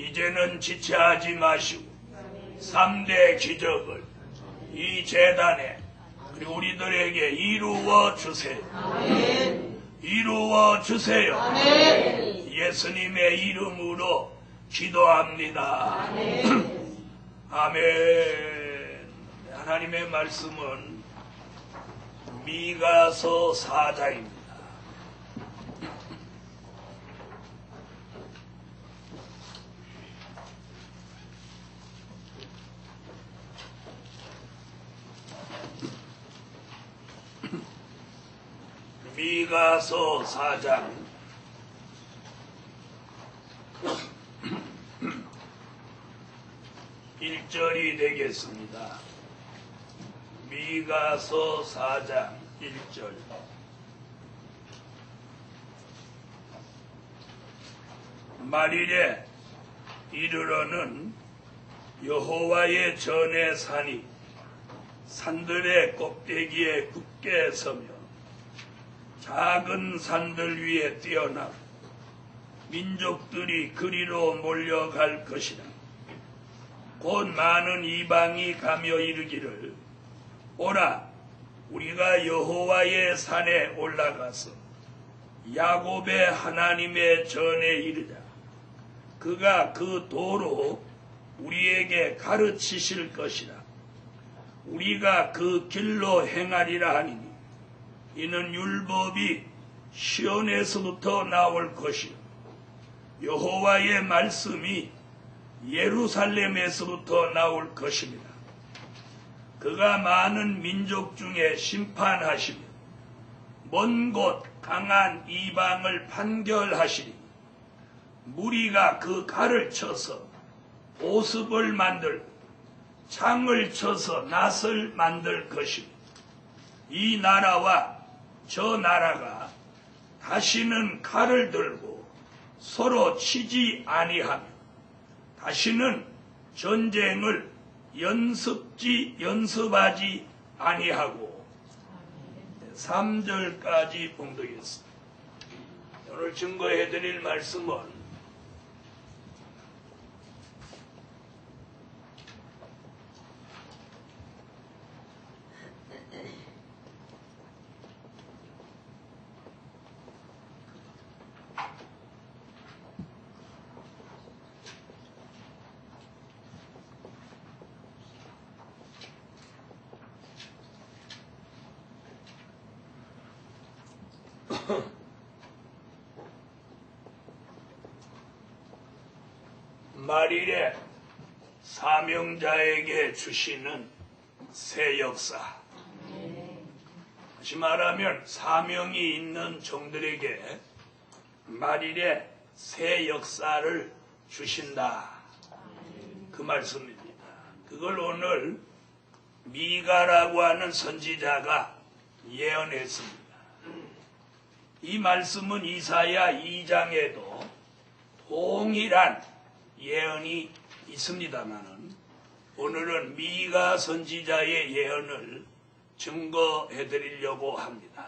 이제는 지체하지 마시고 3대 기적을 이 재단에 그리고 우리들에게 이루어 주세요. 이루어 주세요. 예수님의 이름으로 기도합니다. 아멘. 하나님의 말씀은 미가서 4장입니다. 미가서 4장 1절이 되겠습니다. 미가서 4장 1절. 말일에 이르러는 여호와의 전의 산이 산들의 꼭대기에 굳게 서며 작은 산들 위에 뛰어나고 민족들이 그리로 몰려갈 것이라. 곧 많은 이방이 가며 이르기를 오라 우리가 여호와의 산에 올라가서 야곱의 하나님의 전에 이르자. 그가 그 도로 우리에게 가르치실 것이라. 우리가 그 길로 행하리라 하니니 이는 율법이 시온에서부터 나올 것이요 여호와의 말씀이 예루살렘에서부터 나올 것입니다. 그가 많은 민족 중에 심판하시며 먼 곳 강한 이방을 판결하시니 무리가 그 칼을 쳐서 보습을 만들고 창을 쳐서 낫을 만들 것입니다. 이 나라와 저 나라가 다시는 칼을 들고 서로 치지 아니하며 다시는 전쟁을 연습하지 아니하고 3절까지 봉독했습니다. 오늘 증거해드릴 말씀은 말일에 사명자에게 주시는 새 역사. 다시 말하면 사명이 있는 종들에게 말일에 새 역사를 주신다. 그 말씀입니다. 그걸 오늘 미가라고 하는 선지자가 예언했습니다. 이 말씀은 이사야 2장에도 동일한 예언이 있습니다만은 오늘은 미가 선지자의 예언을 증거해 드리려고 합니다.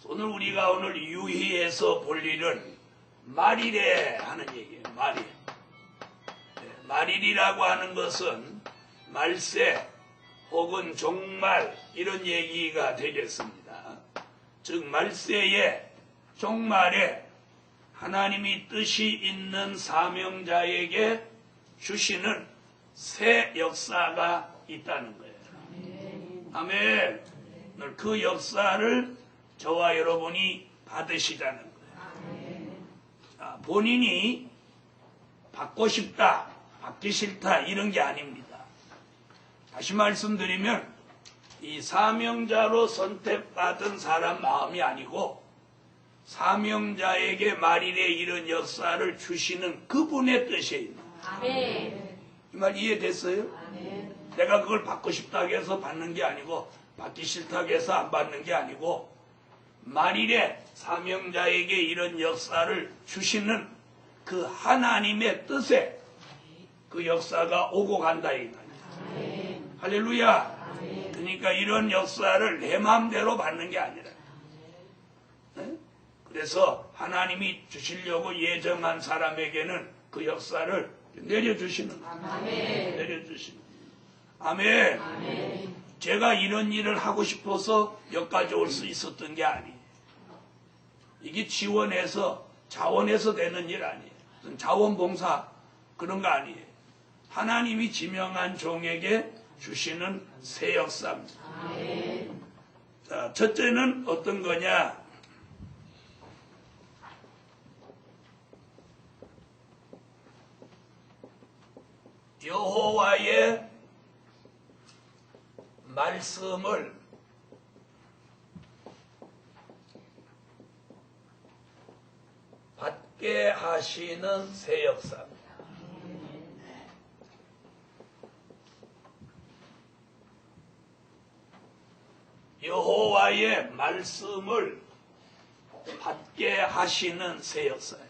오늘 우리가 유희에서 볼 일은 말일에 하는 얘기예요. 말일. 말일이라고 하는 것은 말세 혹은 종말 이런 얘기가 되겠습니다. 즉 말세에 종말에 하나님이 뜻이 있는 사명자에게 주시는 새 역사가 있다는 거예요. 아멘. 그 역사를 저와 여러분이 받으시자는 거예요. 본인이 받고 싶다, 받기 싫다 이런 게 아닙니다. 다시 말씀드리면 이 사명자로 선택받은 사람 마음이 아니고 사명자에게 말일에 이런 역사를 주시는 그분의 뜻이 있는 거예요. 이 말 이해됐어요? 아멘. 내가 그걸 받고 싶다고 해서 받는 게 아니고 받기 싫다고 해서 안 받는 게 아니고 말일에 사명자에게 이런 역사를 주시는 그 하나님의 뜻에 그 역사가 오고 간다 이 말이에요. 할렐루야. 그러니까 이런 역사를 내 마음대로 받는 게 아니라 그래서 하나님이 주시려고 예정한 사람에게는 그 역사를 내려주시는 거예요. 아멘. 내려주시는 거예요. 아멘. 제가 이런 일을 하고 싶어서 여기까지 올 수 있었던 게 아니에요. 이게 지원해서 자원해서 되는 일 아니에요. 자원봉사 그런 거 아니에요. 하나님이 지명한 종에게 주시는 새 역사입니다. 자, 첫째는 어떤 거냐? 여호와의 말씀을 받게 하시는 새 역사입니다. 여호와의 말씀을 받게 하시는 새 역사예요.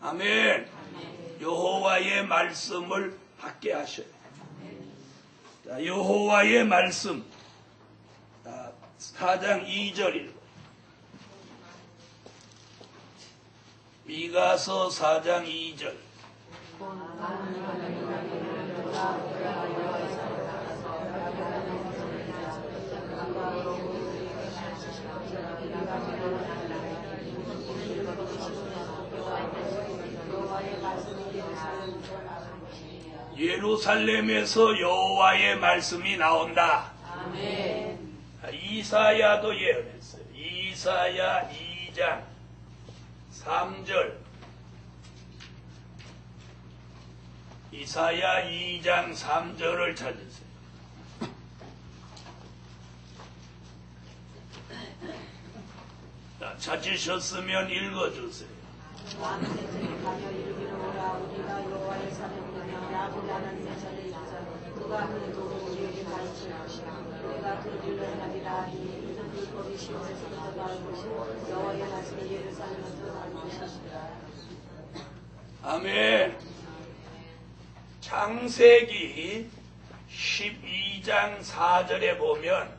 아멘. 여호와의 말씀을 받게 하셔요. 자, 여호와의 말씀 4장 2절입니다. 미가서 4장 2절. 예루살렘에서 여호와의 말씀이 나온다. 아멘. 이사야도 예언했어요. 이사야 2장 3절. 이사야 2장 3절을 찾으세요. 자, 찾으셨으면 읽어주세요. 왕들이 가며 이르기를 오라 우리가 여호와의 산에 오르며 라고 하는 메시지를 있자 그가 그 도로 우리에게 가르칠 것이라 우리가 그 길을 행하리라 하니 이는 율법이 시온에서부터 나올 것이고 여호와의 말씀이 예루살렘에서 나올 것이니라. 아멘. 창세기 12장 4절에 보면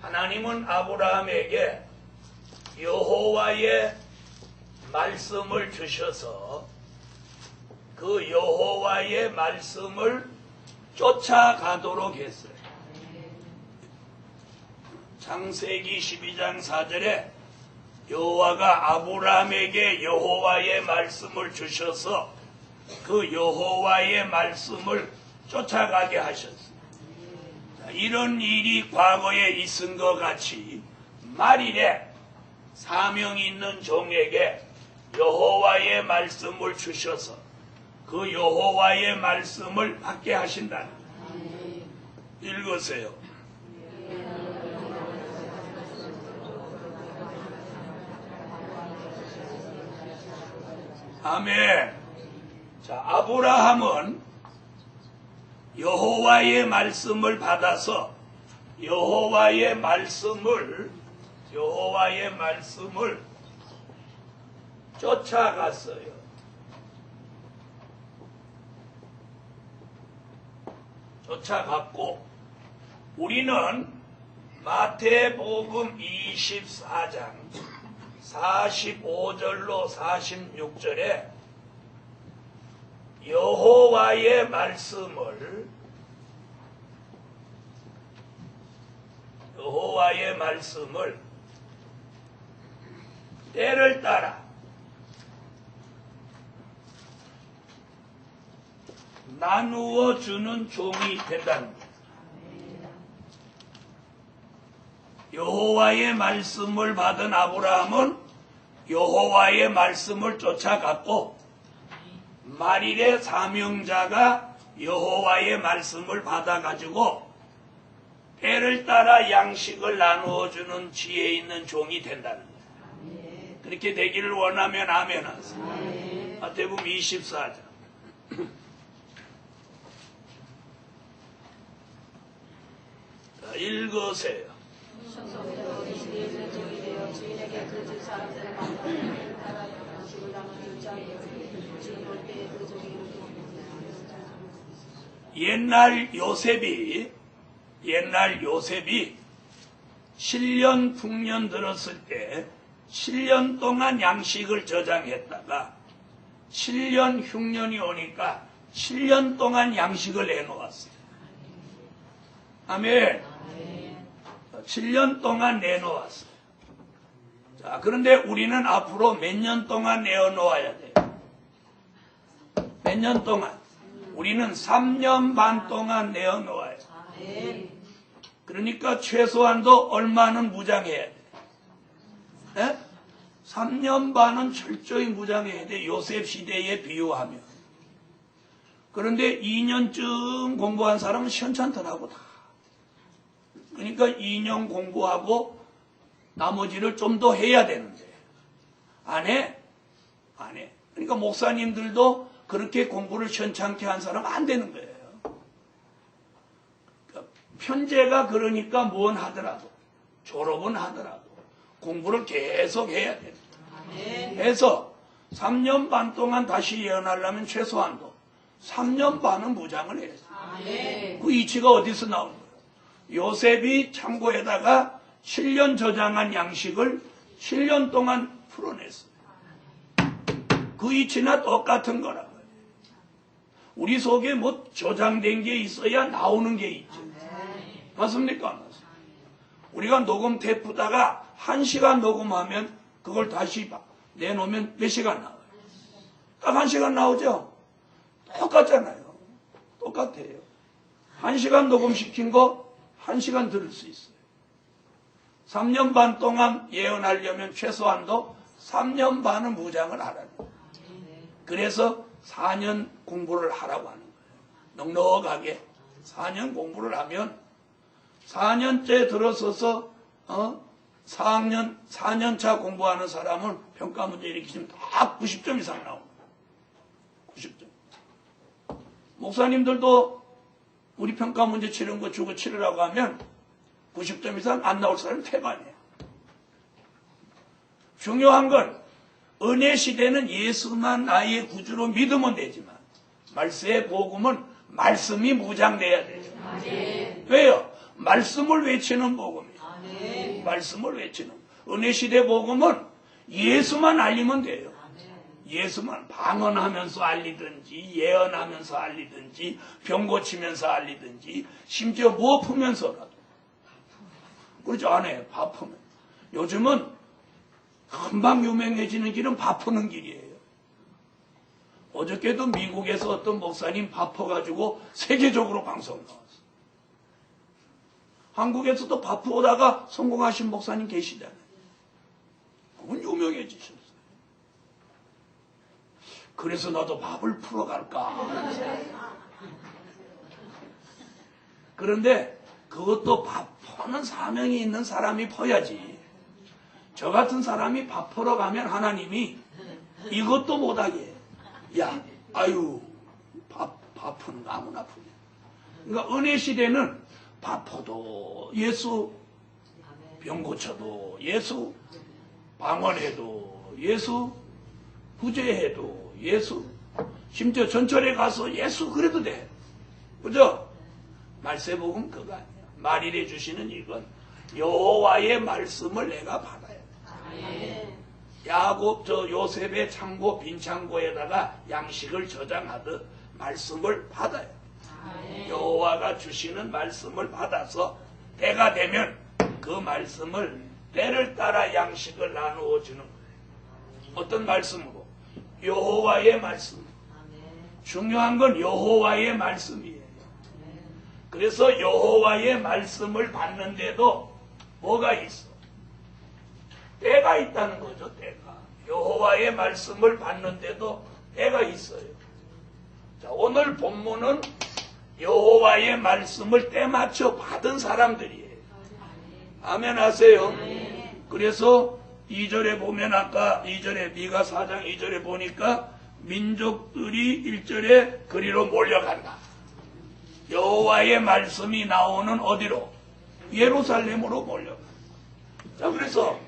하나님은 아브라함에게 여호와의 말씀을 주셔서 그 여호와의 말씀을 쫓아가도록 했어요. 창세기 12장 4절에 여호와가 아브라함에게 여호와의 말씀을 주셔서 그 여호와의 말씀을 쫓아가게 하셨어요. 이런 일이 과거에 있은 것 같이 말일에 사명이 있는 종에게 여호와의 말씀을 주셔서 그 여호와의 말씀을 받게 하신다는 거예요. 읽으세요. 아멘. 자, 아브라함은 여호와의 말씀을 받아서 여호와의 말씀을 쫓아갔어요. 쫓아갔고 우리는 마태복음 24장 45절로 46절에 여호와의 말씀을 때를 따라 나누어 주는 종이 된다는 거예요. 여호와의 말씀을 받은 아브라함은 여호와의 말씀을 쫓아갔고 말일의 사명자가 여호와의 말씀을 받아가지고 때를 따라 양식을 나누어 주는 지혜 있는 종이 된다는 거예요. 그렇게 되기를 원하면 아멘 하세요. 마태복음 24장. 자, 읽으세요. 옛날 요셉이 신년 풍년 들었을 때 7년 동안 양식을 저장했다가 7년 흉년이 오니까 7년 동안 양식을 내놓았어요. 아멘. 7년 동안 내놓았어요. 자, 그런데 우리는 앞으로 몇 년 동안 내어놓아야 돼요. 몇 년 동안? 우리는 3년 반 동안 내어놓아요. 그러니까 최소한도 얼마는 무장해야 돼? 에? 3년 반은 철저히 무장해야 돼. 요셉 시대에 비유하면. 그런데 2년쯤 공부한 사람은 시원찮더라고 다. 그러니까 2년 공부하고 나머지를 좀 더 해야 되는데 안 해? 안 해. 그러니까 목사님들도 그렇게 공부를 시원찮게 한 사람 안 되는 거예요. 그러니까 편제가 그러니까 뭔 하더라도 졸업은 하더라도 공부를 계속 해야 됩니다. 해서 3년 반 동안 다시 예언하려면 최소한도 3년 반은 무장을 해야지. 그 이치가 어디서 나오는 거예요? 요셉이 창고에다가 7년 저장한 양식을 7년 동안 풀어냈어요. 그 이치나 똑같은 거라고요. 우리 속에 뭐 저장된 게 있어야 나오는 게 있죠. 맞습니까? 맞습니까? 우리가 녹음 테이프다가 1시간 녹음하면 그걸 다시 내놓으면 몇 시간 나와요? 딱 1시간 나오죠? 똑같잖아요. 똑같아요. 1시간 녹음시킨 거 1시간 들을 수 있어요. 3년 반 동안 예언하려면 최소한도 3년 반은 무장을 하라는 거예요. 그래서 4년 공부를 하라고 하는 거예요. 넉넉하게 4년 공부를 하면 4년째 들어서서 4년차 공부하는 사람은 평가 문제 일으키면 다 90점 이상 나옵니다. 90점. 목사님들도 우리 평가 문제 치는 거 주고 치르라고 하면 90점 이상 안 나올 사람은 태반이에요. 중요한 건 은혜 시대는 예수만 나의 구주로 믿으면 되지만 말세의 복음은 말씀이 무장돼야 돼요. 왜요? 말씀을 외치는 복음이에요. 말씀을 외치는 은혜 시대 복음은 예수만 알리면 돼요. 예수만 방언하면서 알리든지 예언하면서 알리든지 병 고치면서 알리든지 심지어 뭐 푸면서라도 그렇지 않아요. 밥 푸면. 요즘은 금방 유명해지는 길은 밥 푸는 길이에요. 어저께도 미국에서 어떤 목사님 밥 퍼가지고 세계적으로 방송 나왔어요. 한국에서도 밥 퍼오다가 성공하신 목사님 계시잖아요. 그건 유명해지셨어요. 그래서 나도 밥을 풀어갈까. 그런데 그것도 밥 퍼는 사명이 있는 사람이 퍼야지. 저 같은 사람이 밥 퍼러 가면 하나님이 이것도 못하게 야, 아유, 밥 푸는 거 아무나 푸네. 그러니까 은혜 시대는 밥 퍼도 예수, 병 고쳐도 예수, 방언해도 예수, 구제해도 예수, 심지어 전철에 가서 예수 그래도 돼. 그죠? 말세복음 그거 아니야. 말일에 주시는 이건 여호와의 말씀을 내가 받아야 돼. 야곱 요셉의 창고 빈 창고에다가 양식을 저장하듯 말씀을 받아야 돼. 여호와가 주시는 말씀을 받아서 때가 되면 그 말씀을 때를 따라 양식을 나누어 주는 거예요. 어떤 말씀으로? 여호와의 말씀. 중요한 건 여호와의 말씀이에요. 그래서 여호와의 말씀을 받는데도 뭐가 있어? 때가 있다는 거죠. 때가. 여호와의 말씀을 받는데도 때가 있어요. 자, 오늘 본문은 여호와의 말씀을 때맞춰 받은 사람들이에요. 아멘 하세요. 그래서 2절에 보면 아까 2절에 미가 4장 2절에 보니까 민족들이 1절에 그리로 몰려간다. 여호와의 말씀이 나오는 어디로? 예루살렘으로 몰려간다. 자, 그래서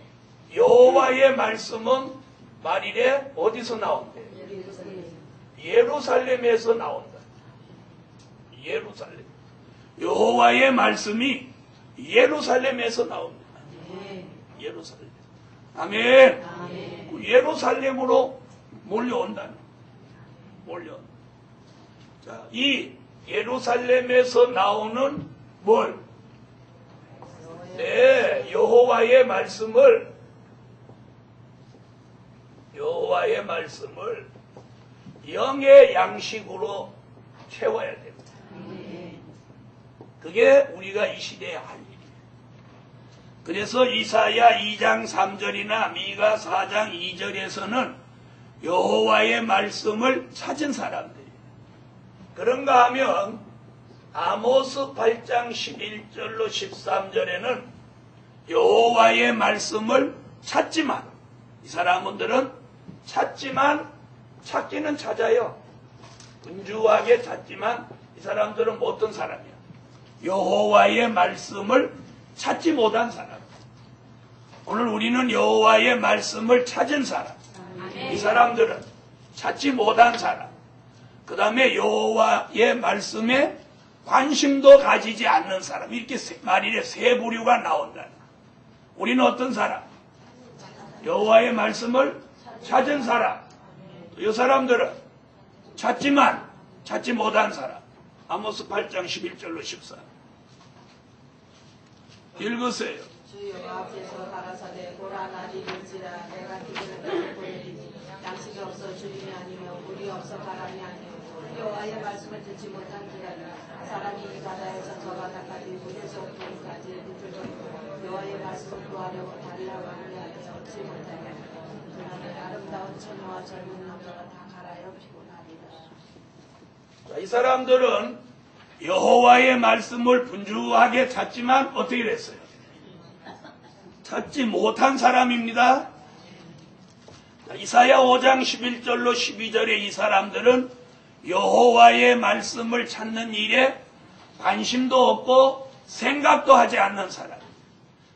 여호와의 말씀은 말일에 어디서 나온대요? 예루살렘에서 나온다. 예루살렘. 여호와의 말씀이 예루살렘에서 나옵니다. 예루살렘. 아멘. 아멘. 예루살렘으로 몰려온다는. 몰려온다. 자, 이 예루살렘에서 나오는 뭘? 네, 여호와의 말씀을 영의 양식으로 채워야 됩니다. 그게 우리가 이 시대에 할 일이에요. 그래서 이사야 2장 3절이나 미가 4장 2절에서는 여호와의 말씀을 찾은 사람들이에요. 그런가 하면 아모스 8장 11절로 13절에는 여호와의 말씀을 찾지만, 이 사람들은 찾기는 찾아요. 분주하게 찾지만 이 사람들은 어떤 사람이야? 여호와의 말씀을 찾지 못한 사람. 오늘 우리는 여호와의 말씀을 찾은 사람. 이 사람들은 찾지 못한 사람. 그 다음에 여호와의 말씀에 관심도 가지지 않는 사람. 이렇게 말일에 세 부류가 나온다. 우리는 어떤 사람? 여호와의 말씀을 찾은 사람. 이 사람들은 찾지만 찾지 못한 사람. 아모스 8장 11절로 14. 읽으세요. 주 여호와께서 가라사대 보라 날이 이르지라 내가 그들을 보내리니 양식이 없어 주림이 아니며 물이 없어 바람이 아니며 여호와의 말씀을 듣지 못한 기라니 사람이 바다에서 저 바다까지 물에서 오기까지 붙들고 여호와의 말씀을 구하려고 달리라고 하는데 얻지 못하게 그러면 아름다운 처녀와 젊은 남자가 다 갈아여 피곤하리라. 자, 이 사람들은 여호와의 말씀을 분주하게 찾지만 어떻게 됐어요? 찾지 못한 사람입니다. 자, 이사야 5장 11절로 12절에 이 사람들은 여호와의 말씀을 찾는 일에 관심도 없고 생각도 하지 않는 사람.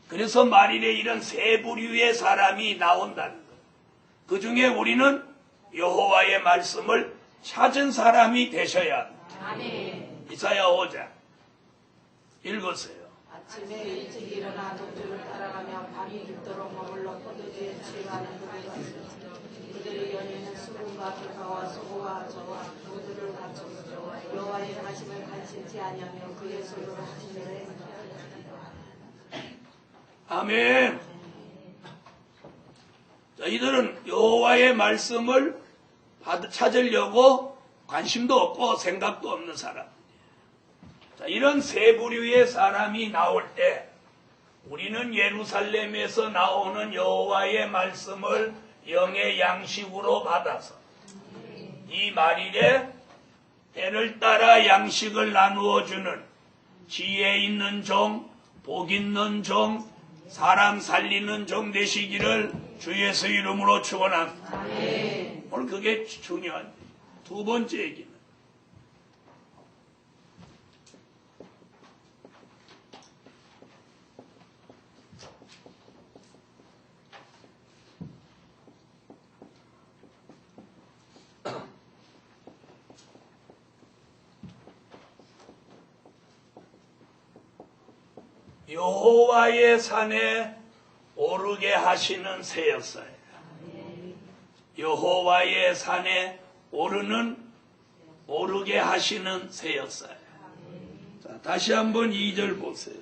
그래서 말일에 이런 세 부류의 사람이 나온다는 것. 그 중에 우리는 여호와의 말씀을 찾은 사람이 되셔야 합니다. 아멘. 이사야 5장 읽으세요. 아침에 일찍 일어나 독주를 따라가며 밤이 깊도록 머물러 포도주에 취하는 그들과 그들의 연예는 수분과 불가와 소고와 저와 모두를 갖추고 여호와의 하심을 간신치 아니하며 그의 손으로 하신 대로 행하라. 아멘. 자, 이들은 여호와의 말씀을 찾으려고 관심도 없고 생각도 없는 사람. 자, 이런 세 부류의 사람이 나올 때 우리는 예루살렘에서 나오는 여호와의 말씀을 영의 양식으로 받아서 이 말일에 때를 따라 양식을 나누어 주는 지혜 있는 종, 복 있는 종, 사람 살리는 종 되시기를 주 예수 이름으로 축원합니다. 오늘 그게 중요한 두 번째 얘기는 여호와의 산에 오르게 하시는 새였어요. 여호와의 산에 오르게 하시는 새였어요. 자, 다시 한번 2절 보세요.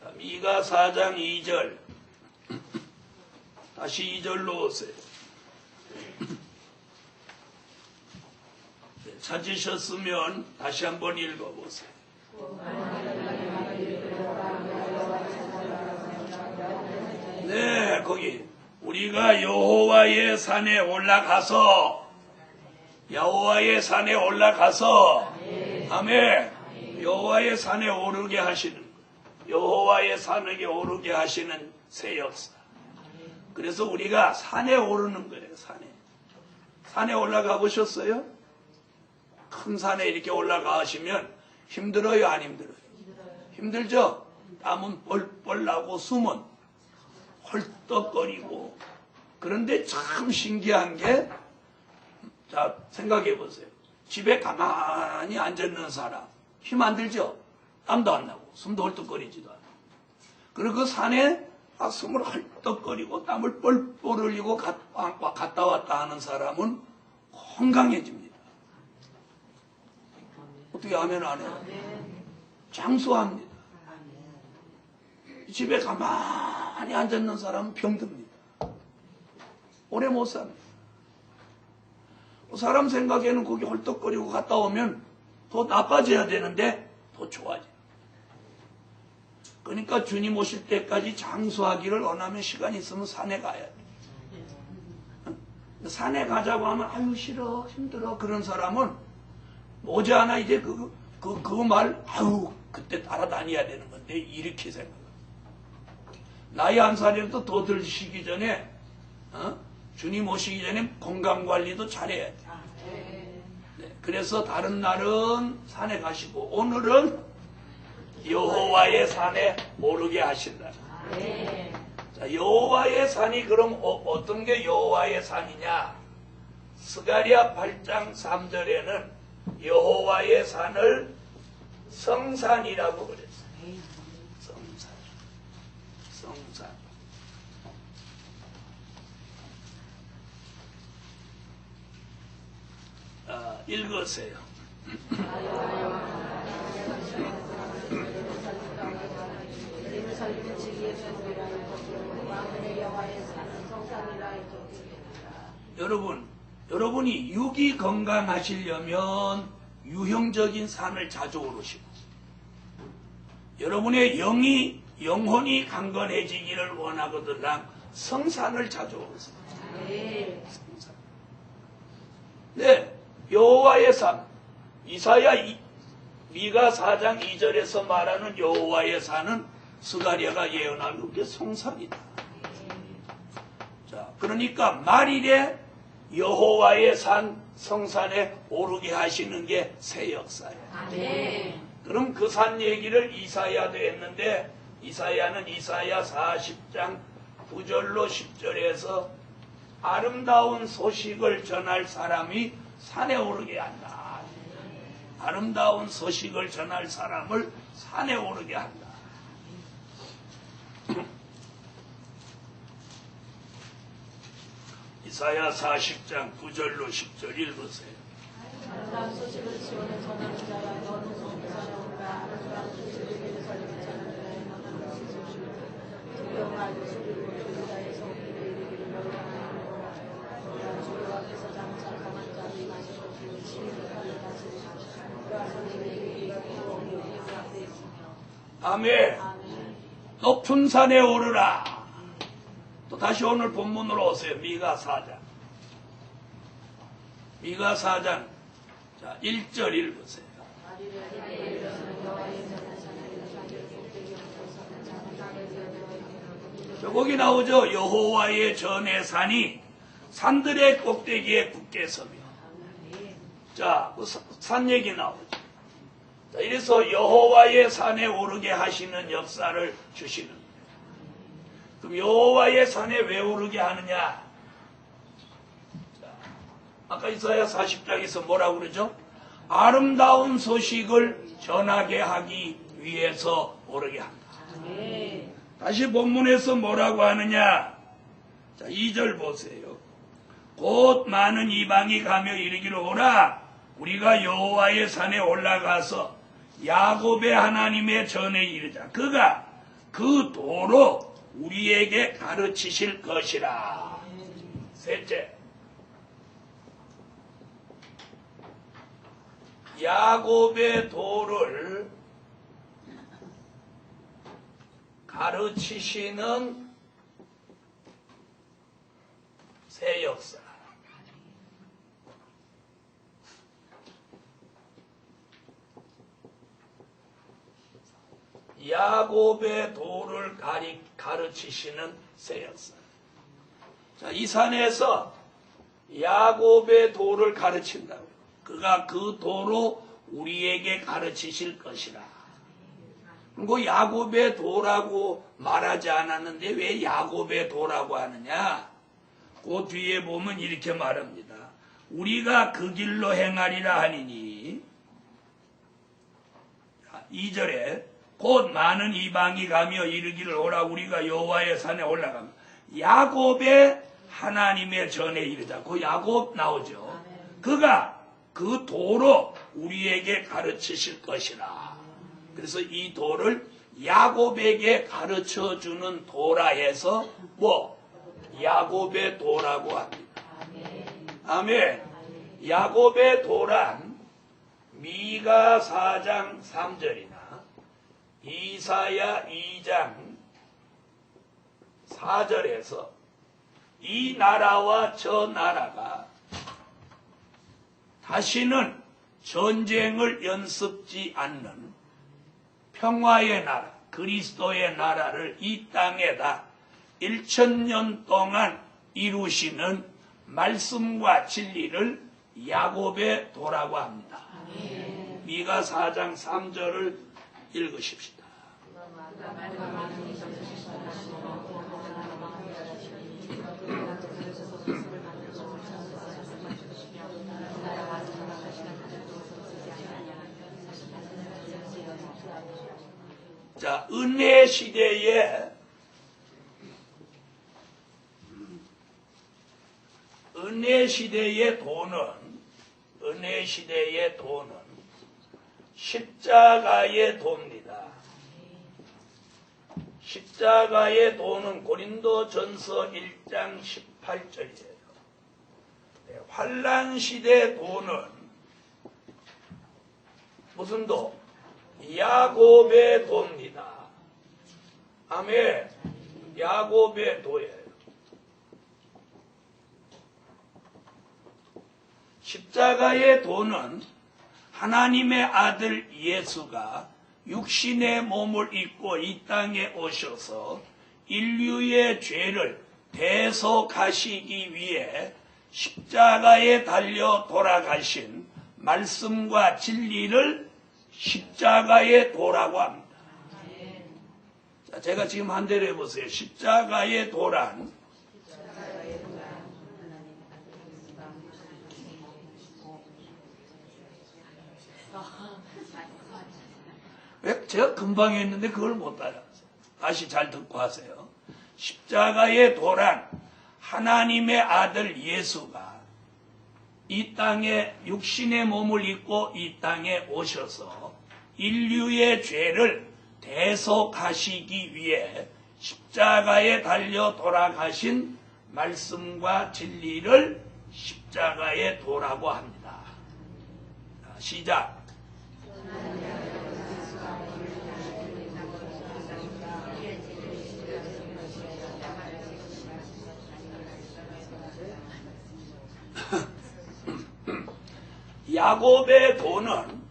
자, 미가 4장 2절. 다시 2절로 오세요. 찾으셨으면 다시 한번 읽어보세요. 네, 거기 우리가 여호와의 산에 올라가서 아멘. 여호와의 산에 오르게 하시는 여호와의 산에 오르게 하시는 새 역사. 그래서 우리가 산에 오르는 거예요. 산에 올라가 보셨어요? 큰 산에 이렇게 올라가시면 힘들어요, 안 힘들어요? 힘들죠? 땀은 뻘뻘 나고 숨은 헐떡거리고. 그런데 참 신기한 게, 자, 생각해 보세요. 집에 가만히 앉아있는 사람 힘 안 들죠? 땀도 안 나고 숨도 헐떡거리지도 않고. 그리고 그 산에 가슴을 헐떡거리고 땀을 뻘뻘 흘리고 갔다 왔다 하는 사람은 건강해집니다. 어떻게 하면 안 해요? 장수합니다. 집에 가만히 앉아있는 사람은 병듭니다. 오래 못 삽니다. 사람 생각에는 거기 헐떡거리고 갔다 오면 더 나빠져야 되는데 더 좋아져요. 그러니까 주님 오실 때까지 장수하기를 원하면 시간이 있으면 산에 가야 돼. 산에 가자고 하면 아유 싫어 힘들어 그런 사람은 오지않아 이제 그 말 아유 그때 따라다녀야 되는 건데 이렇게 생각해요. 나이 한 살이라도 더 들시기 전에 주님 오시기 전에 건강관리도 잘해야 돼. 네, 그래서 다른 날은 산에 가시고 오늘은 여호와의 산에 오르게 하신다. 자, 여호와의 산이 그럼 어떤 게 여호와의 산이냐? 스가랴 8장 3절에는 여호와의 산을 성산이라고 그랬어요. 성산. 읽으세요. 여러분이 육이 건강하시려면 유형적인 산을 자주 오르시고 여러분의 영혼이 강건해지기를 원하거든 성산을 자주 오르세요. 성산. 네, 여호와의 산. 이사야 미가 4장 2절에서 말하는 여호와의 산은 스가랴가 예언한 게 성산이다. 자, 그러니까 말일에 여호와의 산 성산에 오르게 하시는 게 새 역사예요. 그럼 그 산 얘기를 이사야도 했는데 이사야는 이사야 40장 9절로 10절에서 아름다운 소식을 전할 사람이 산에 오르게 한다. 아름다운 소식을 전할 사람을 산에 오르게 한다. 이사야 40장 9절로 10절 읽으세요. 아름다운 소식을 지원해 전하는 자야 너는 성산에 오르라. 아름다운 소식을 살리는 자는 너는 무슨 소식을 두려움 말고 소리로 주유다의 성기를 이르기를 너희가 하노라. 주여 앞에서 장착함한 자들이 마시고 주의 치유를 하여 다스리시고 그러하서 너희에게 여기 앞에 있으며 아멘. 높은 산에 오르라. 또 다시 오늘 본문으로 오세요. 미가 4장. 미가 4장. 자, 1절 읽으세요. 저 거기 나오죠. 여호와의 전의 산이 산들의 꼭대기에 굳게 서며. 자, 그 산 얘기 나오죠. 자, 이래서 여호와의 산에 오르게 하시는 역사를 주시는 거예요. 그럼 여호와의 산에 왜 오르게 하느냐? 자, 아까 이사야 40장에서 뭐라고 그러죠? 아름다운 소식을 전하게 하기 위해서 오르게 한다. 다시 본문에서 뭐라고 하느냐? 자, 2절 보세요. 곧 많은 이방이 가며 이르기를 오라. 우리가 여호와의 산에 올라가서 야곱의 하나님의 전에 이르자. 그가 그 도로 우리에게 가르치실 것이라. 셋째, 야곱의 도를 가르치시는 새 역사. 야곱의 도를 가르치시는 새 역사. 자, 이 산에서 야곱의 도를 가르친다고. 그가 그 도로 우리에게 가르치실 것이라. 그 야곱의 도라고 말하지 않았는데 왜 야곱의 도라고 하느냐? 그 뒤에 보면 이렇게 말합니다. 우리가 그 길로 행하리라 하니니. 2절에 곧 많은 이방이 가며 이르기를 오라 우리가 여호와의 산에 올라가며 야곱의 하나님의 전에 이르자. 그 야곱 나오죠. 그가 그 도로 우리에게 가르치실 것이라. 그래서 이 도를 야곱에게 가르쳐주는 도라 해서 뭐 야곱의 도라고 합니다. 아멘. 야곱의 도란 미가 4장 3절이나 이사야 2장 4절에서 이 나라와 저 나라가 다시는 전쟁을 연습지 않는 평화의 나라, 그리스도의 나라를 이 땅에다 1000년 동안 이루시는 말씀과 진리를 야곱의 도라고 합니다. 미가 4장 3절을 읽으십시다. 자, 은혜 시대의 도는 십자가의 도입니다. 십자가의 도는 고린도전서 1장 18절이에요. 환난 시대 도는 무슨 도? 야곱의 도입니다. 아멘. 야곱의 도예요. 십자가의 도는 하나님의 아들 예수가 육신의 몸을 입고 이 땅에 오셔서 인류의 죄를 대속하시기 위해 십자가에 달려 돌아가신 말씀과 진리를 십자가의 도라고 합니다. 자, 제가 지금 한 대로 해보세요. 십자가의 도란 왜 제가 금방 했는데 그걸 못 따라하세요. 다시 잘 듣고 하세요. 십자가의 도란 하나님의 아들 예수가 이 땅에 육신의 몸을 입고 이 땅에 오셔서 인류의 죄를 대속하시기 위해 십자가에 달려 돌아가신 말씀과 진리를 십자가의 도라고 합니다. 시작. 야곱의 도는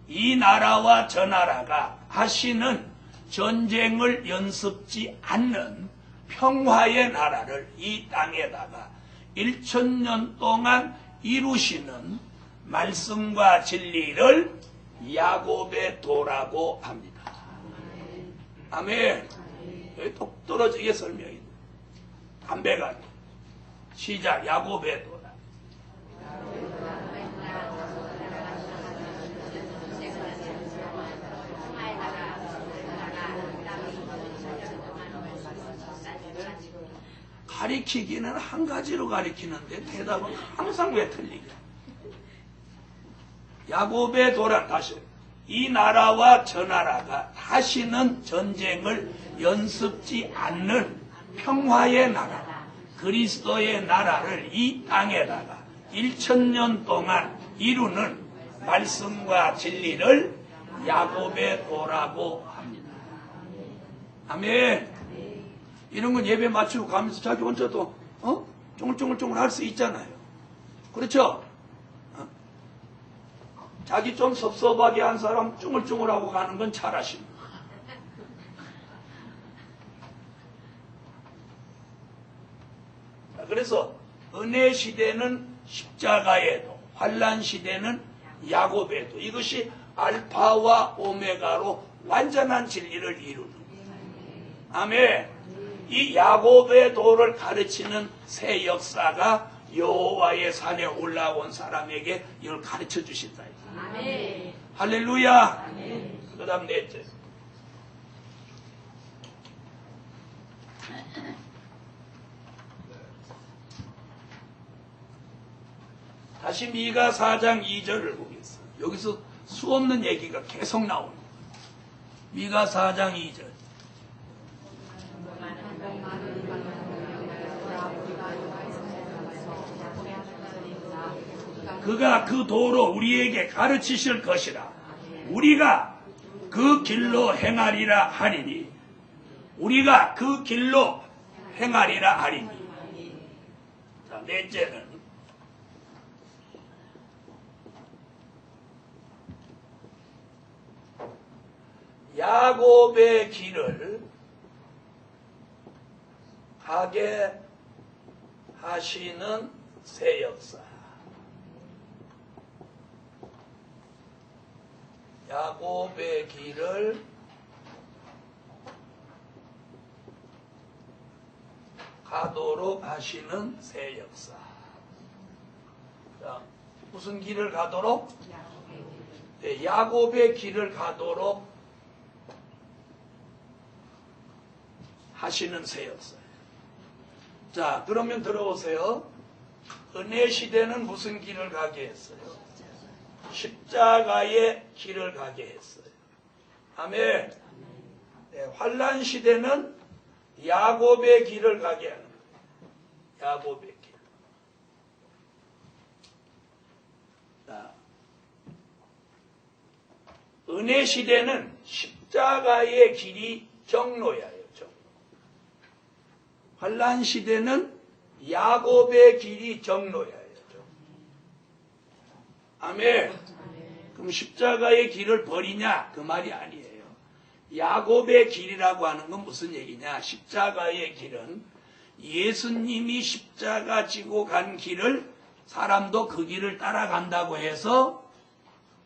이 나라와 저 나라가 다시는 전쟁을 연습지 않는 평화의 나라를 이 땅에다가 1000년 동안 이루시는 말씀과 진리를 야곱의 도라고 합니다. 아멘. 여기 똑 떨어지게 설명이 담배가 시작. 야곱의 도라. 가리키기는 한 가지로 가리키는데 대답은 항상 왜 틀리게. 야곱의 도란 다시 이 나라와 저 나라가 다시는 전쟁을 연습지 않는 평화의 나라 그리스도의 나라를 이 땅에다가 1000년 동안 이루는 말씀과 진리를 야곱의 도라고 합니다. 아멘. 이런 건 예배 마치고 가면서 자기 혼자도 쫑글쫑글쫑글 할 수 있잖아요. 그렇죠? 자기 좀 섭섭하게 한 사람 쫑글쫑글하고 가는 건 잘하십니다. 그래서 은혜 시대는 십자가의 도, 환난 시대는 야곱의 도. 이것이 알파와 오메가로 완전한 진리를 이루는 거예요. 아멘. 이 야곱의 도를 가르치는 새 역사가 여호와의 산에 올라온 사람에게 이걸 가르쳐 주신다. 아멘. 할렐루야. 그 다음 넷째. 다시 미가 4장 2절을 보겠습니다. 여기서 수없는 얘기가 계속 나오는 거예요. 미가 4장 2절. 그가 그 도로 우리에게 가르치실 것이라. 우리가 그 길로 행하리라 하리니. 우리가 그 길로 행하리라 하리니. 자, 넷째는 야곱의 길을 가게 하시는 새 역사. 야곱의 길을 가도록 하시는 새 역사. 자, 무슨 길을 가도록? 네, 야곱의 길을 가도록 하시는 새 역사. 자, 그러면 들어보세요. 은혜 시대는 무슨 길을 가게 했어요? 십자가의 길을 가게 했어요. 아멘. 네, 환난 시대는 야곱의 길을 가게 하는 거예요. 야곱의 길. 자, 은혜 시대는 십자가의 길이 경로야요. 경로. 환난 시대는 야곱의 길이 경로야요. 아멘. 그럼 십자가의 길을 버리냐? 그 말이 아니에요. 야곱의 길이라고 하는 건 무슨 얘기냐? 십자가의 길은 예수님이 십자가 지고 간 길을 사람도 그 길을 따라간다고 해서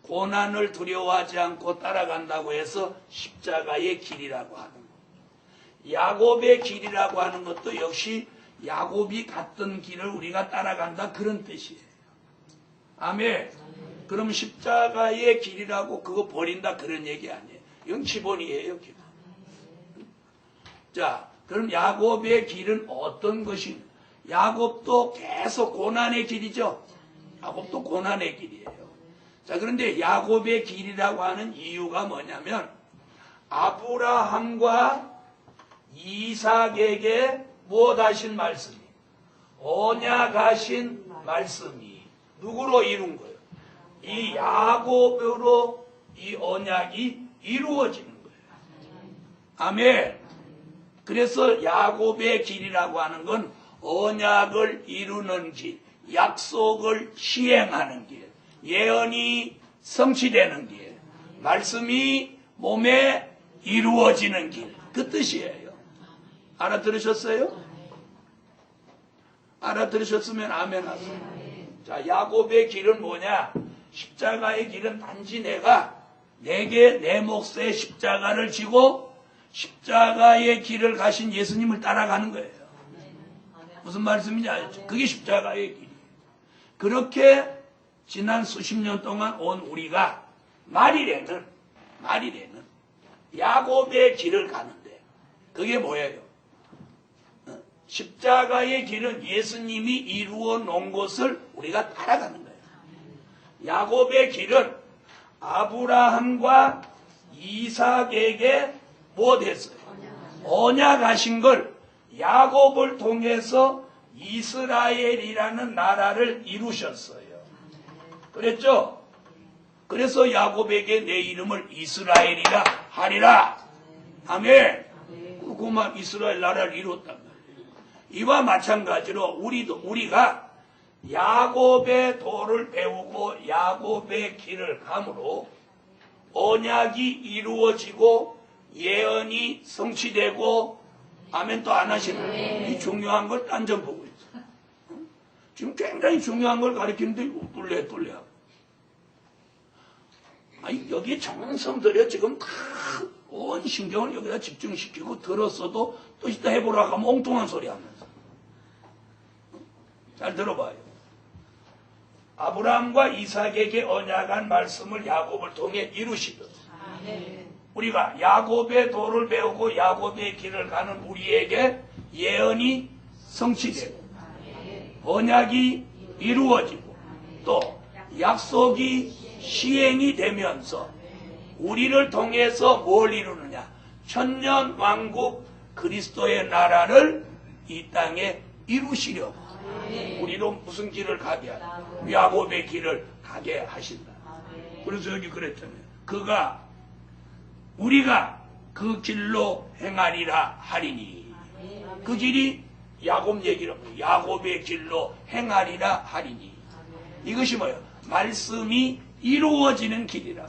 고난을 두려워하지 않고 따라간다고 해서 십자가의 길이라고 하는 거예요. 야곱의 길이라고 하는 것도 역시 야곱이 갔던 길을 우리가 따라간다 그런 뜻이에요. 아멘. 그럼 십자가의 길이라고 그거 버린다 그런 얘기 아니에요. 이건 기본이에요. 기본. 자, 그럼 야곱의 길은 어떤 것이? 야곱도 계속 고난의 길이죠. 야곱도 고난의 길이에요. 자, 그런데 야곱의 길이라고 하는 이유가 뭐냐면 아브라함과 이삭에게 무엇하신 말씀이? 언약하신 말씀이 누구로 이룬 거예요? 이 야곱으로 이 언약이 이루어지는 거예요. 아멘. 그래서 야곱의 길이라고 하는 건 언약을 이루는 길, 약속을 시행하는 길, 예언이 성취되는 길, 말씀이 몸에 이루어지는 길, 그 뜻이에요. 알아들으셨어요? 알아들으셨으면 아멘 하세요. 자, 야곱의 길은 뭐냐? 십자가의 길은 단지 내게 내 몫의 십자가를 지고 십자가의 길을 가신 예수님을 따라가는 거예요. 무슨 말씀인지 알죠? 그게 십자가의 길이에요. 그렇게 지난 수십 년 동안 온 우리가 말일에는 야곱의 길을 가는데 그게 뭐예요? 십자가의 길은 예수님이 이루어 놓은 것을 우리가 따라가는 거예요. 야곱의 길은 아브라함과 이삭에게 무엇했어요? 언약하신 걸 야곱을 통해서 이스라엘이라는 나라를 이루셨어요. 그랬죠? 그래서 야곱에게 내 이름을 이스라엘이라 하리라. 아멘. 그만 이스라엘 나라를 이뤘단 말이에요. 이와 마찬가지로 우리가 야곱의 도를 배우고 야곱의 길을 감으로 언약이 이루어지고 예언이 성취되고 아멘 또 안 하시나요? 이 중요한 걸 딴 점 보고 있어요. 지금 굉장히 중요한 걸 가르치는데 뚫려. 아니 여기 정성 들여 지금 다 온 신경을 여기다 집중시키고 들었어도 또 이따 해보라고 하면 엉뚱한 소리 하면서. 잘 들어봐요. 아브라함과 이삭에게 언약한 말씀을 야곱을 통해 이루시듯 우리가 야곱의 도를 배우고 야곱의 길을 가는 우리에게 예언이 성취되고 언약이 이루어지고 또 약속이 시행이 되면서 우리를 통해서 뭘 이루느냐? 천년 왕국 그리스도의 나라를 이 땅에 이루시려고 우리도 무슨 길을 가게 하냐? 야곱의 길을 가게 하신다. 그래서 여기 그랬잖아요. 우리가 그 길로 행하리라 하리니. 그 길이 야곱 얘기를 합니다. 야곱의 길로 행하리라 하리니. 이것이 뭐예요? 말씀이 이루어지는 길이라.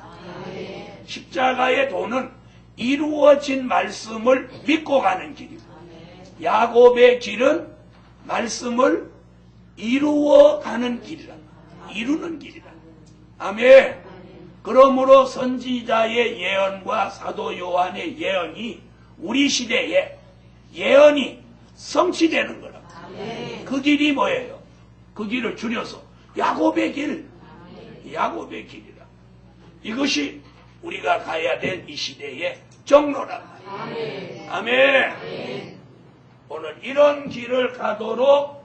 십자가의 도는 이루어진 말씀을 믿고 가는 길입니다. 야곱의 길은 말씀을 이루어가는 길이라. 이루는 길이라. 아멘. 그러므로 선지자의 예언과 사도 요한의 예언이 우리 시대에 예언이 성취되는 거라. 그 길이 뭐예요? 그 길을 줄여서 야곱의 길, 야곱의 길이라. 이것이 우리가 가야 될 이 시대의 정로라. 아멘. 오늘 이런 길을 가도록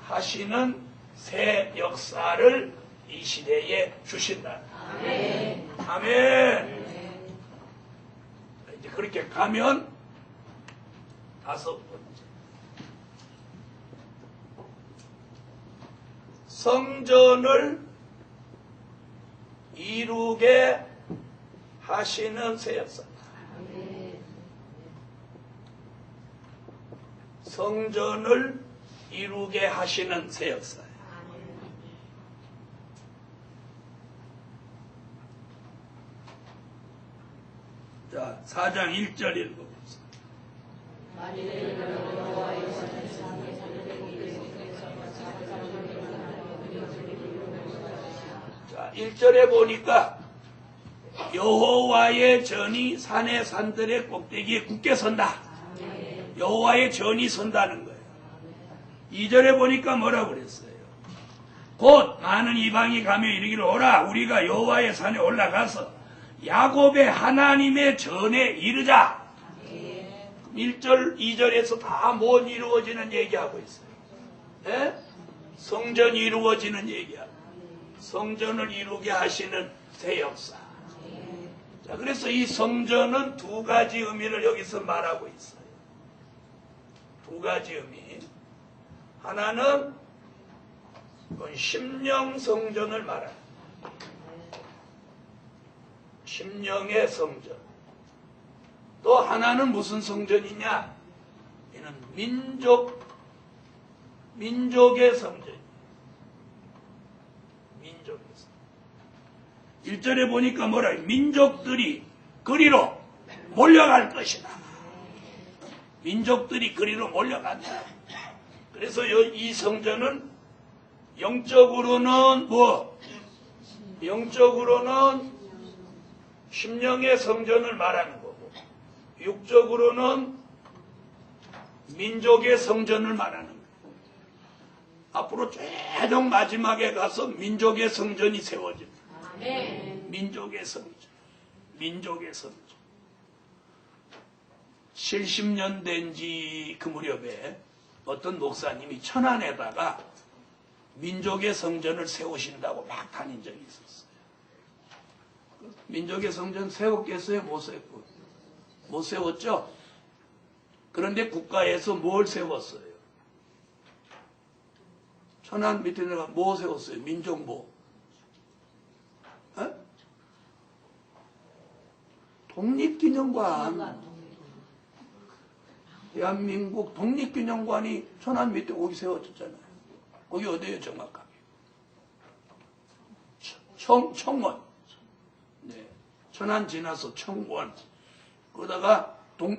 하시는 새 역사를 이 시대에 주신다. 아멘. 이제 그렇게 가면 5번째. 성전을 이루게 하시는 새 역사. 성전을 이루게 하시는 새 역사. 자, 4장 1절 읽어보세요. 자, 1절에 보니까 여호와의 전이 산의 산들의 꼭대기에 굳게 선다. 여호와의 전이 선다는 거예요. 2절에 보니까 뭐라고 그랬어요? 곧 많은 이방이 가며 이르기를 오라 우리가 여호와의 산에 올라가서 야곱의 하나님의 전에 이르자. 1절, 2절에서 다 못 이루어지는 얘기하고 있어요. 네? 성전이 이루어지는 얘기야. 성전을 이루게 하시는 새 역사. 자, 그래서 이 성전은 두 가지 의미를 여기서 말하고 있어요. 두 가지 의미. 하나는 심령 성전을 말합니다. 심령의 성전. 또 하나는 무슨 성전이냐? 이는 민족의 성전. 민족의 성전. 1절에 보니까 뭐라? 민족들이 그리로 몰려갈 것이다. 민족들이 그리로 몰려간다. 그래서 이 성전은 영적으로는 영적으로는 심령의 성전을 말하는 거고, 육적으로는 민족의 성전을 말하는 거예요. 앞으로 최종 마지막에 가서 민족의 성전이 세워집니다. 민족의 성전. 민족의 성전. 70년 된 지 그 무렵에 어떤 목사님이 천안에다가 민족의 성전을 세우신다고 막 다닌 적이 있었어요. 민족의 성전 세웠겠어요? 못 세웠고. 못 세웠죠? 그런데 국가에서 뭘 세웠어요? 천안 밑에 내가 뭐 세웠어요? 민족 뭐? 독립기념관. 대한민국 독립기념관이 천안 밑에 거기 세워졌잖아요. 거기 어디예요, 정확하게? 청원. 네. 천안 지나서 청원. 그러다가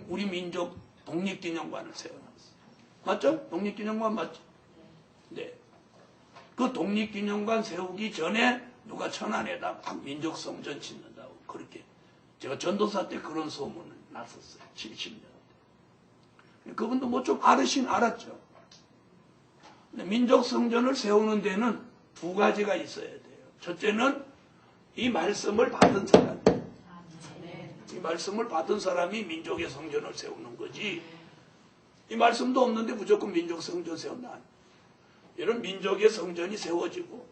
우리 민족 독립기념관을 세워놨어요. 맞죠? 독립기념관 맞죠? 네. 그 독립기념관 세우기 전에 누가 천안에다 막 민족성전 짓는다고 그렇게 제가 전도사 때 그런 소문을 났었어요. 70년. 그분도 뭐 좀 알았죠. 민족성전을 세우는 데는 두 가지가 있어야 돼요. 첫째는 이 말씀을 받은 사람. 이 말씀을 받은 사람이 민족의 성전을 세우는 거지. 이 말씀도 없는데 무조건 민족 성전 세운다. 이런 민족의 성전이 세워지고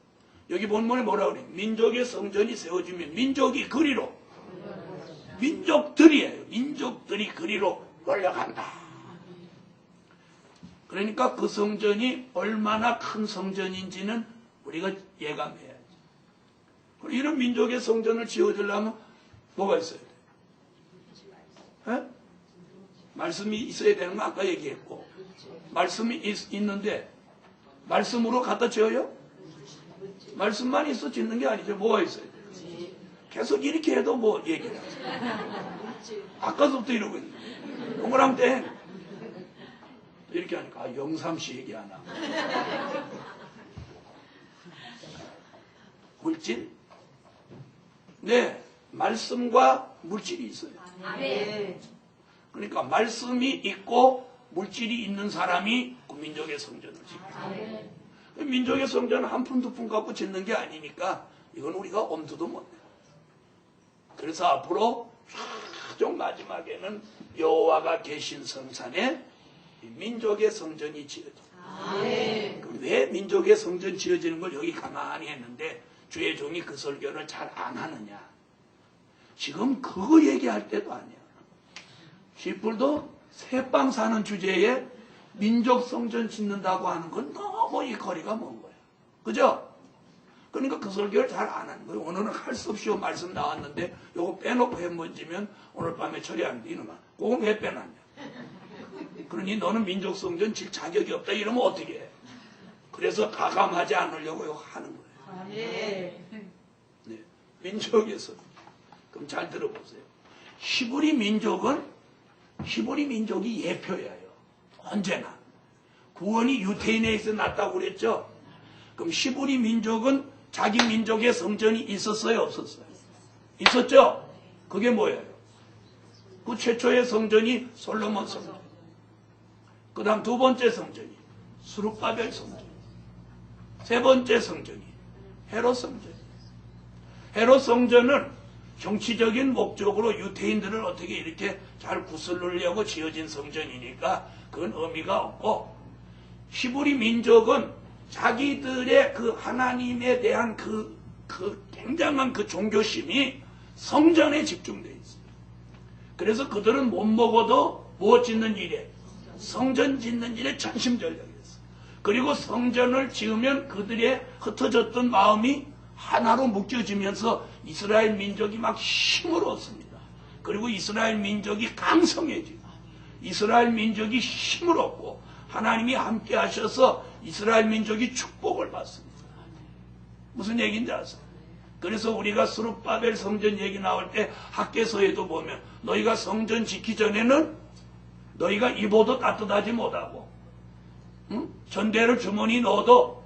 여기 본문에 뭐라 그래? 민족의 성전이 세워지면 민족이 그리로, 민족들이에요. 민족들이 그리로 올라간다. 그러니까 그 성전이 얼마나 큰 성전인지는 우리가 예감해야지. 그리고 이런 민족의 성전을 지어주려면 뭐가 있어야 돼? 에? 말씀이 있어야 되는 거 아까 얘기했고, 말씀이 있는데 말씀으로 갖다 지어요? 말씀만 있어 짓는 게 아니죠. 뭐가 있어야 돼? 계속 이렇게 해도 뭐 얘기를 하지. 아까부터 이러고 있는데 동그랑 땡 이렇게 하니까 영삼씨 얘기하나. 물질? 네, 말씀과 물질이 있어요. 그러니까 말씀이 있고 물질이 있는 사람이 그 민족의 성전을 짓고, 민족의 성전은 한 푼 두 푼 갖고 짓는 게 아니니까 이건 우리가 엄두도 못 내요. 그래서 앞으로 최종 마지막에는 여호와가 계신 성산에 민족의 성전이 지어져요. 왜 민족의 성전 지어지는 걸 여기 가만히 했는데 주의 종이 그 설교를 잘 안 하느냐. 지금 그거 얘기할 때도 아니야. 쥐뿔도 새빵 사는 주제에 민족 성전 짓는다고 하는 건 너무 이 거리가 먼 거야. 그죠? 그러니까 그 설교를 잘 안 하는 거예요. 오늘은 할 수 없이 말씀 나왔는데 요거 빼놓고 해먼지면 오늘 밤에 처리하는데 이놈아 그건 왜 빼놨냐. 그러니 너는 민족 성전 질 자격이 없다 이러면 어떻게 해. 그래서 가감하지 않으려고 요거 하는 거예요. 네. 민족에서 그럼 잘 들어보세요. 히브리 민족이 예표예요. 언제나 구원이 유태인에서 났다고 그랬죠. 그럼 히브리 민족은 자기 민족의 성전이 있었어요, 없었어요? 있었죠? 그게 뭐예요? 그 최초의 성전이 솔로몬 성전. 그 다음 두 번째 성전이 스룹바벨 성전. 세 번째 성전이 헤롯 성전. 헤롯 성전은 정치적인 목적으로 유태인들을 어떻게 이렇게 잘 구슬르려고 지어진 성전이니까 그건 의미가 없고, 히브리 민족은 자기들의 그 하나님에 대한 그 굉장한 그 종교심이 성전에 집중되어 있어요. 그래서 그들은 못 먹어도 무엇 짓는 일에? 성전 짓는 일에 전심전력이었어요. 그리고 성전을 지으면 그들의 흩어졌던 마음이 하나로 묶여지면서 이스라엘 민족이 막 힘을 얻습니다. 그리고 이스라엘 민족이 강성해지고 이스라엘 민족이 힘을 얻고 하나님이 함께 하셔서 이스라엘 민족이 축복을 받습니다. 무슨 얘기인지 아세요? 그래서 우리가 스룹바벨 성전 얘기 나올 때 학개서에도 보면 너희가 성전 짓기 전에는 너희가 입어도 따뜻하지 못하고, 응? 전대를 주머니 넣어도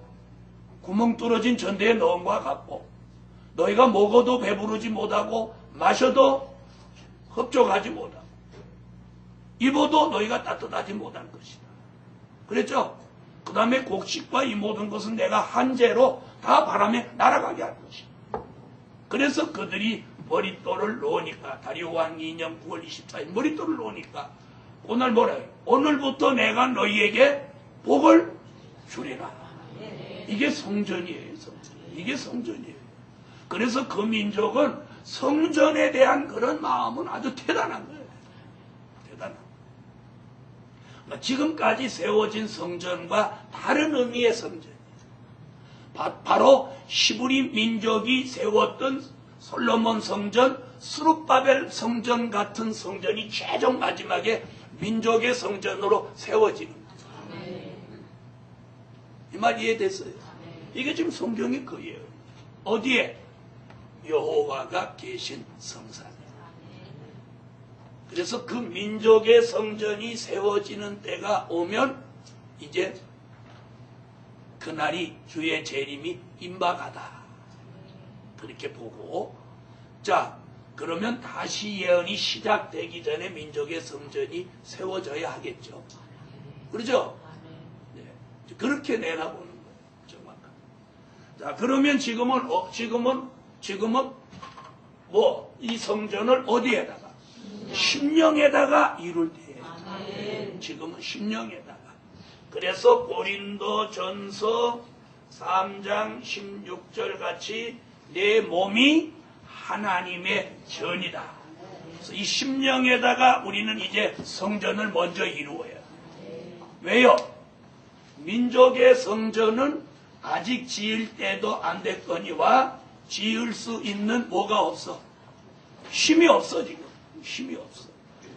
구멍 뚫어진 전대에 넣은 것과 같고, 너희가 먹어도 배부르지 못하고 마셔도 흡족하지 못하고 입어도 너희가 따뜻하지 못할 것이다. 그랬죠? 그 다음에 곡식과 이 모든 것은 내가 한재로 다 바람에 날아가게 할 것이다. 그래서 그들이 머릿돌을 놓으니까, 다리오 왕 2년 9월 24일 머릿돌을 놓으니까 오늘 뭐라 해요? 오늘부터 내가 너희에게 복을 주리라. 이게 성전이에요. 성전. 이게 성전이에요. 그래서 그 민족은 성전에 대한 그런 마음은 아주 대단한 거예요. 대단한. 지금까지 세워진 성전과 다른 의미의 성전. 바로 히브리 민족이 세웠던 솔로몬 성전, 스룹바벨 성전 같은 성전이 최종 마지막에 민족의 성전으로 세워지는 거예요. 이 말 이해됐어요? 이게 지금 성경의 거예요. 어디에? 여호와가 계신 성산에. 그래서 그 민족의 성전이 세워지는 때가 오면 이제 그날이 주의 재림이 임박하다. 그렇게 보고, 자, 그러면 다시 예언이 시작되기 전에 민족의 성전이 세워져야 하겠죠. 그렇죠? 네. 그렇게 내다보는 거예요. 정확하게. 자, 그러면 지금은 뭐 이 성전을 어디에다가? 심령에다가 이룰 때예요. 지금은 심령에다가. 그래서 고린도전서 3장 16절 같이 내 몸이 하나님의 전이다. 그래서 이 심령에다가 우리는 이제 성전을 먼저 이루어야 돼. 왜요? 민족의 성전은 아직 지을 때도 안 됐거니와 지을 수 있는 뭐가 없어? 힘이 없어 지금. 힘이 없어.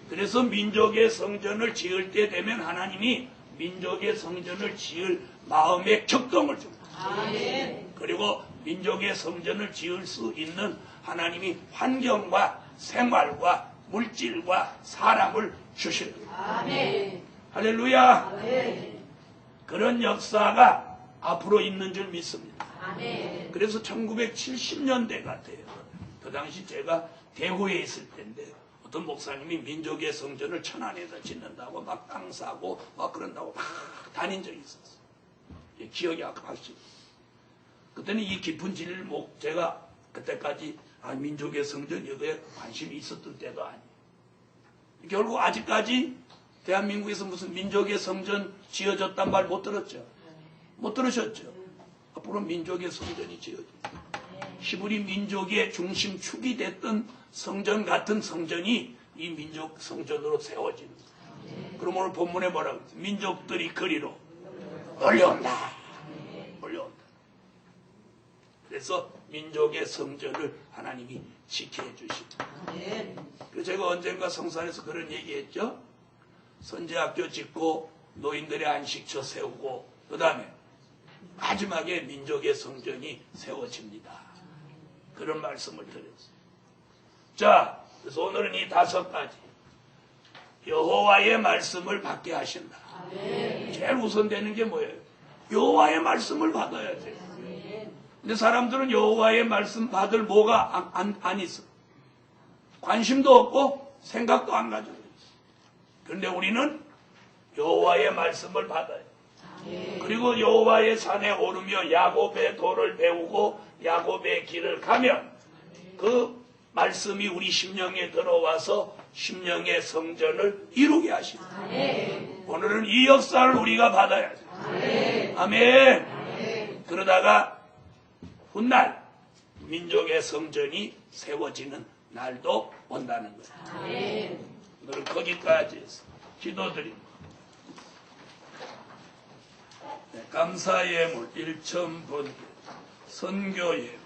그래서 민족의 성전을 지을 때 되면 하나님이 민족의 성전을 지을 마음의 격동을 줍니다. 아멘. 그리고 민족의 성전을 지을 수 있는 하나님이 환경과 생활과 물질과 사람을 주실 거예요. 아멘. 할렐루야. 아멘. 그런 역사가 앞으로 있는 줄 믿습니다. 아멘. 그래서 1970년대 같아요. 그 당시 제가 대구에 있을 때인데 어떤 목사님이 민족의 성전을 천안에다 짓는다고 막 땅 사고 막 그런다고 막 다닌 적이 있었어요. 기억이 확실히. 그때는 이 깊은 진리를 제가 그때까지 민족의 성전 여기에 관심이 있었던 때도 아니에요. 결국 아직까지 대한민국에서 무슨 민족의 성전 지어졌단 말 못 들었죠? 못 들으셨죠? 앞으로 민족의 성전이 지어집니다. 히브리 민족의 중심축이 됐던 성전 같은 성전이 이 민족 성전으로 세워지는 거예요. 그럼 오늘 본문에 뭐라고 했어요? 민족들이 그리로 올려온다. 올려온다. 그래서 민족의 성전을 하나님이 지켜해 주십니다. 그래서 제가 언젠가 성산에서 그런 얘기했죠. 선제학교 짓고 노인들의 안식처 세우고 그 다음에 마지막에 민족의 성전이 세워집니다. 그런 말씀을 드렸어요. 자, 그래서 오늘은 이 5가지 여호와의 말씀을 받게 하신다. 제일 우선되는 게 뭐예요? 여호와의 말씀을 받아야 돼요. 근데 사람들은 여호와의 말씀 받을 뭐가 안 있어. 관심도 없고 생각도 안 가지고 있어. 그런데 우리는 여호와의 말씀을 받아요. 그리고 여호와의 산에 오르며 야곱의 도를 배우고 야곱의 길을 가면 그 말씀이 우리 심령에 들어와서 심령의 성전을 이루게 하십니다. 오늘은 이 역사를 우리가 받아야 돼요. 아멘. 그러다가 훗날 민족의 성전이 세워지는 날도 온다는 거예요. 오늘은 거기까지 해서 기도드립니다. 네, 감사예물 1,000번개, 선교예물,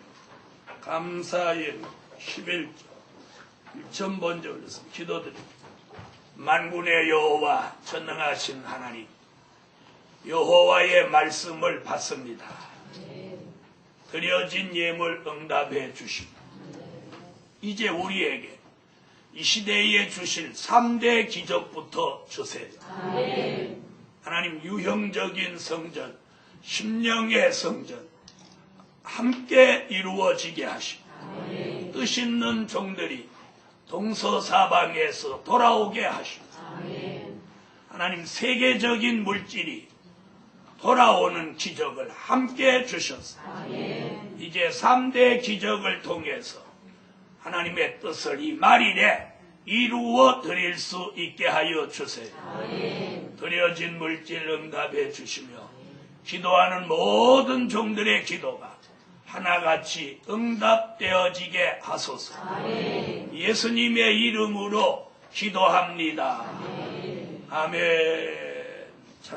감사예물 11조, 1,000번개 올려서 기도드립니다. 만군의 여호와 전능하신 하나님, 여호와의 말씀을 받습니다. 드려진 예물 응답해 주십니다. 이제 우리에게 이 시대에 주실 3대 기적부터 주세요. 하나님, 유형적인 성전, 심령의 성전 함께 이루어지게 하시고 뜻 있는 종들이 동서사방에서 돌아오게 하시고 하나님, 세계적인 물질이 돌아오는 기적을 함께 주셔서 이제 3대 기적을 통해서 하나님의 뜻을 이 말일에 이루어 드릴 수 있게 하여 주세요. 드려진 물질 응답해 주시며 기도하는 모든 종들의 기도가 하나같이 응답되어지게 하소서. 예수님의 이름으로 기도합니다. 아멘.